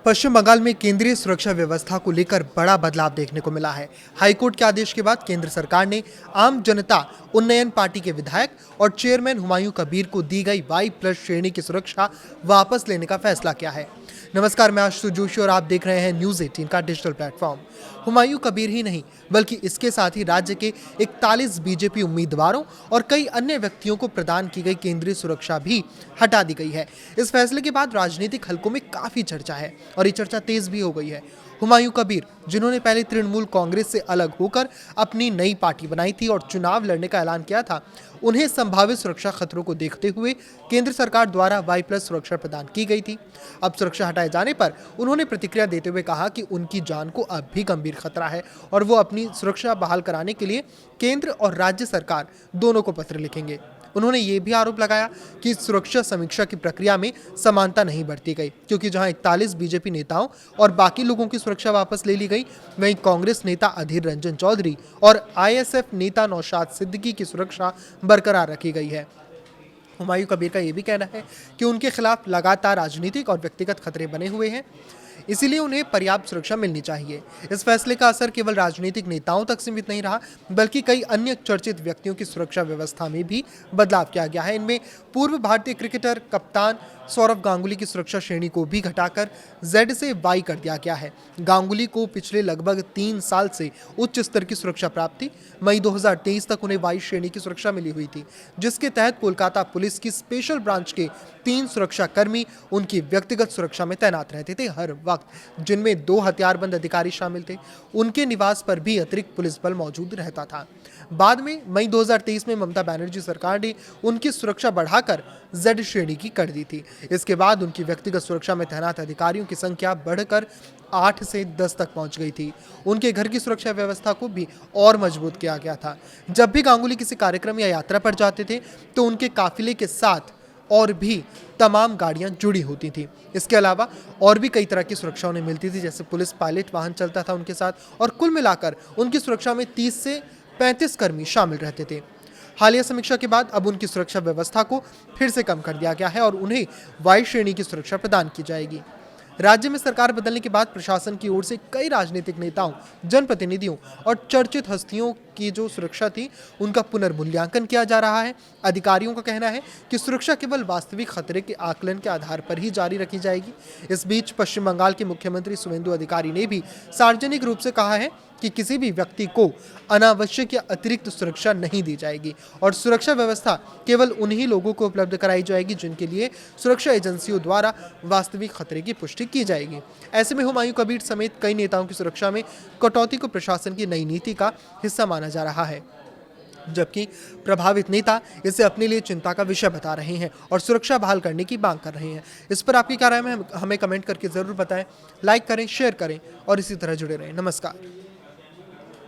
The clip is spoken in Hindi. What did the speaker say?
पश्चिम बंगाल में केंद्रीय सुरक्षा व्यवस्था को लेकर बड़ा बदलाव देखने को मिला है। हाईकोर्ट के आदेश के बाद केंद्र सरकार ने आम जनता उन्नयन पार्टी के विधायक और चेयरमैन हुमायूं कबीर को दी गई Y+ श्रेणी की सुरक्षा वापस लेने का फैसला किया है। नमस्कार, मैं आशुतोष जोशी और आप देख रहे हैं न्यूज़ 18 का डिजिटल प्लेटफॉर्म। हुमायूं कबीर ही नहीं बल्कि इसके साथ ही राज्य के 41 बीजेपी उम्मीदवारों और कई अन्य व्यक्तियों को प्रदान की गई केंद्रीय सुरक्षा भी हटा दी गई है। इस फैसले के बाद राजनीतिक हलकों में काफी चर्चा है और ये चर्चा तेज भी हो गई है। हुमायूं कबीर, जिन्होंने पहले तृणमूल कांग्रेस से अलग होकर अपनी नई पार्टी बनाई थी और चुनाव लड़ने का ऐलान किया था, उन्हें संभावित सुरक्षा खतरों को देखते हुए केंद्र सरकार द्वारा Y+ सुरक्षा प्रदान की गई थी। अब सुरक्षा हटाए जाने पर उन्होंने प्रतिक्रिया देते हुए कहा कि उनकी जान को अब भी गंभीर खतरा है और वो अपनी सुरक्षा बहाल कराने के लिए केंद्र और राज्य सरकार दोनों को पत्र लिखेंगे। उन्होंने ये भी आरोप लगाया कि सुरक्षा समीक्षा की प्रक्रिया में समानता नहीं बरती गई, क्योंकि जहां 41 बीजेपी नेताओं और बाकी लोगों की सुरक्षा वापस ले ली गई, वहीं कांग्रेस नेता अधीर रंजन चौधरी और ISF नेता नौशाद सिद्दीकी की सुरक्षा बरकरार रखी गई है। हुमायूं कबीर का यह भी कहना है कि उनके खिलाफ लगातार राजनीतिक और व्यक्तिगत खतरे बने हुए हैं, इसीलिए उन्हें पर्याप्त सुरक्षा मिलनी चाहिए। इस फैसले का असर केवल राजनीतिक नेताओं तक सीमित नहीं रहा, बल्कि कई अन्य चर्चित व्यक्तियों की सुरक्षा व्यवस्था में भी बदलाव किया गया है। इनमें पूर्व भारतीय क्रिकेटर कप्तान सौरव गांगुली की सुरक्षा श्रेणी को भी घटाकर Z से Y कर दिया गया है। गांगुली को पिछले लगभग 3 साल से उच्च स्तर की सुरक्षा प्राप्त थी। मई 2023 तक उन्हें Y श्रेणी की सुरक्षा मिली हुई थी, जिसके तहत कोलकाता पुलिस की स्पेशल ब्रांच के 3 सुरक्षाकर्मी उनकी व्यक्तिगत सुरक्षा में तैनात रहते थे हर वक्त, जिनमें 2 हथियारबंद अधिकारी शामिल थे। उनके निवास पर भी अतिरिक्त पुलिस बल मौजूद रहता था। बाद में मई 2023 में ममता बनर्जी सरकार ने उनकी सुरक्षा बढ़ाकर Z श्रेणी की कर दी थी। इसके बाद उनकी व्यक्तिगत सुरक्षा में तैनात अधिकारियों की संख्या बढ़कर 8 से 10 तक पहुंच गई थी। उनके घर की सुरक्षा व्यवस्था को भी और मजबूत किया गया था। जब भी गांगुली किसी कार्यक्रम या यात्रा पर जाते थे तो उनके काफिले के साथ और भी तमाम गाड़ियां जुड़ी होती थी। इसके अलावा और भी कई तरह की सुरक्षा उन्हें मिलती थी, जैसे पुलिस पायलट वाहन चलता था उनके साथ, और कुल मिलाकर उनकी सुरक्षा में 30 से 35 कर्मी शामिल रहते थे। हालिया समीक्षा के बाद अब उनकी सुरक्षा व्यवस्था को फिर से कम कर दिया गया है और उन्हें Y श्रेणी की सुरक्षा प्रदान की जाएगी। राज्य में सरकार बदलने के बाद प्रशासन की ओर से कई राजनीतिक नेताओं, जनप्रतिनिधियों और चर्चित हस्तियों की जो सुरक्षा थी, उनका पुनर्मूल्यांकन किया जा रहा है। अधिकारियों का कहना है कि सुरक्षा केवल वास्तविक खतरे के आकलन के आधार पर ही जारी रखी जाएगी। इस बीच पश्चिम बंगाल के मुख्यमंत्री शुवेंदु अधिकारी ने भी सार्वजनिक रूप से कहा है कि किसी भी व्यक्ति को अनावश्यक या अतिरिक्त सुरक्षा नहीं दी जाएगी और सुरक्षा व्यवस्था केवल उन्हीं लोगों को उपलब्ध कराई जाएगी जिनके लिए सुरक्षा एजेंसियों द्वारा वास्तविक खतरे की पुष्टि की जाएगी। ऐसे में हुमायूं कबीर समेत कई नेताओं की सुरक्षा में कटौती को प्रशासन की नई नीति का हिस्सा माना जा रहा है, जबकि प्रभावित नेता इसे अपने लिए चिंता का विषय बता रहे हैं और सुरक्षा बहाल करने की मांग कर रहे हैं। इस पर आपकी क्या राय है, हमें कमेंट करके जरूर बताएं। लाइक करें, शेयर करें और इसी तरह जुड़े रहें। नमस्कार।